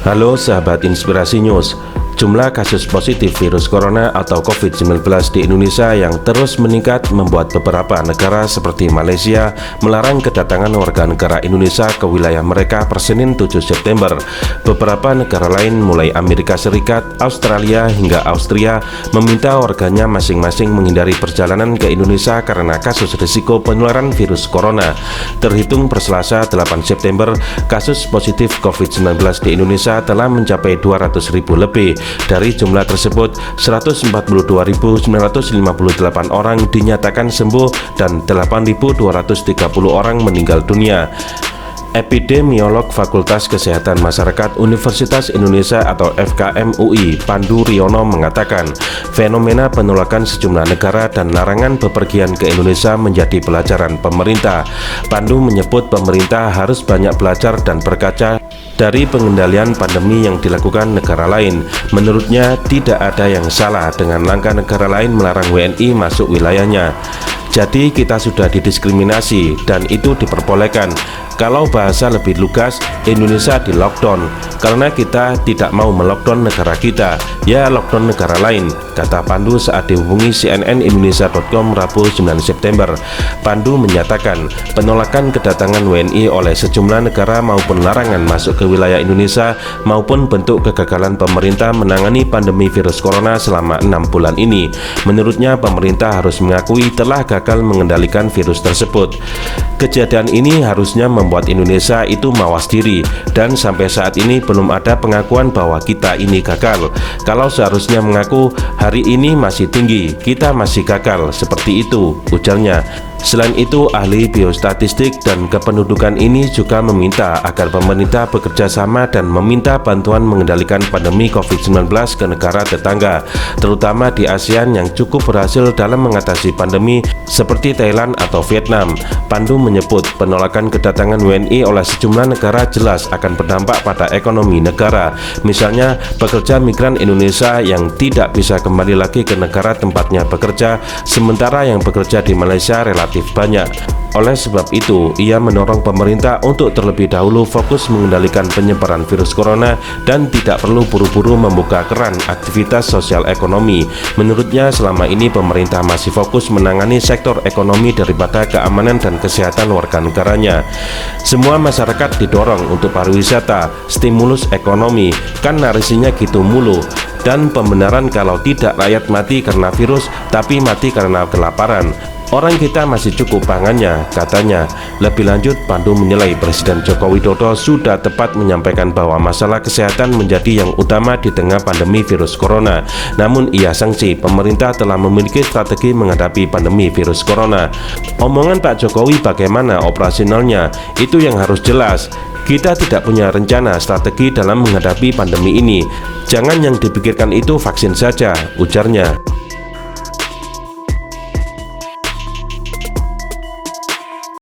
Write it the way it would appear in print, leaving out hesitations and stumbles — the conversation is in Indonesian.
Halo sahabat Inspirasi News. Jumlah kasus positif virus corona atau COVID-19 di Indonesia yang terus meningkat membuat beberapa negara seperti Malaysia melarang kedatangan warga negara Indonesia ke wilayah mereka per Senin 7 September. Beberapa negara lain mulai Amerika Serikat, Australia hingga Austria meminta warganya masing-masing menghindari perjalanan ke Indonesia karena kasus risiko penularan virus corona. Terhitung per Selasa 8 September, kasus positif COVID-19 di Indonesia telah mencapai 200.000 lebih. Dari jumlah tersebut, 142.958 orang dinyatakan sembuh dan 8.230 orang meninggal dunia. Epidemiolog Fakultas Kesehatan Masyarakat Universitas Indonesia atau FKM UI, Pandu Riono mengatakan, fenomena penolakan sejumlah negara dan larangan bepergian ke Indonesia menjadi pelajaran pemerintah. Pandu menyebut pemerintah harus banyak belajar dan berkaca dari pengendalian pandemi yang dilakukan negara lain. Menurutnya, tidak ada yang salah dengan langkah negara lain melarang WNI masuk wilayahnya. Jadi kita sudah didiskriminasi dan itu diperbolehkan. Kalau bahasa lebih lugas, Indonesia di lockdown karena kita tidak mau melockdown negara kita, ya lockdown negara lain, kata Pandu saat dihubungi cnnindonesia.com Rabu 9 September. Pandu menyatakan penolakan kedatangan WNI oleh sejumlah negara maupun larangan masuk ke wilayah Indonesia maupun bentuk kegagalan pemerintah menangani pandemi virus corona selama 6 bulan ini. Menurutnya pemerintah harus mengakui telah gagal mengendalikan virus tersebut. Kejadian ini harusnya membuat Indonesia itu mawas diri dan sampai saat ini belum ada pengakuan bahwa kita ini gagal. Kalau seharusnya mengaku hari ini masih tinggi, kita masih gagal, seperti itu, ujarnya. Selain itu, ahli biostatistik dan kependudukan ini juga meminta agar pemerintah bekerja sama dan meminta bantuan mengendalikan pandemi COVID-19 ke negara tetangga, terutama di ASEAN yang cukup berhasil dalam mengatasi pandemi seperti Thailand atau Vietnam. Pandu menyebut penolakan kedatangan WNI oleh sejumlah negara jelas akan berdampak pada ekonomi negara. Misalnya, pekerja migran Indonesia yang tidak bisa kembali lagi ke negara tempatnya bekerja, sementara yang bekerja di Malaysia relatif banyak. Oleh sebab itu, ia mendorong pemerintah untuk terlebih dahulu fokus mengendalikan penyebaran virus corona dan tidak perlu buru-buru membuka keran aktivitas sosial ekonomi. Menurutnya, selama ini pemerintah masih fokus menangani sektor ekonomi daripada keamanan dan kesehatan warga negaranya. Semua masyarakat didorong untuk pariwisata, stimulus ekonomi, kan narasinya gitu mulu. Dan pembenaran kalau tidak rakyat mati karena virus, tapi mati karena kelaparan. Orang kita masih cukup pangannya, katanya. Lebih lanjut, Pandu menilai Presiden Joko Widodo sudah tepat menyampaikan bahwa masalah kesehatan menjadi yang utama di tengah pandemi virus corona. Namun ia sanksi pemerintah telah memiliki strategi menghadapi pandemi virus corona. Omongan Pak Jokowi bagaimana operasionalnya, itu yang harus jelas. Kita tidak punya rencana strategi dalam menghadapi pandemi ini. Jangan yang dipikirkan itu vaksin saja, ujarnya.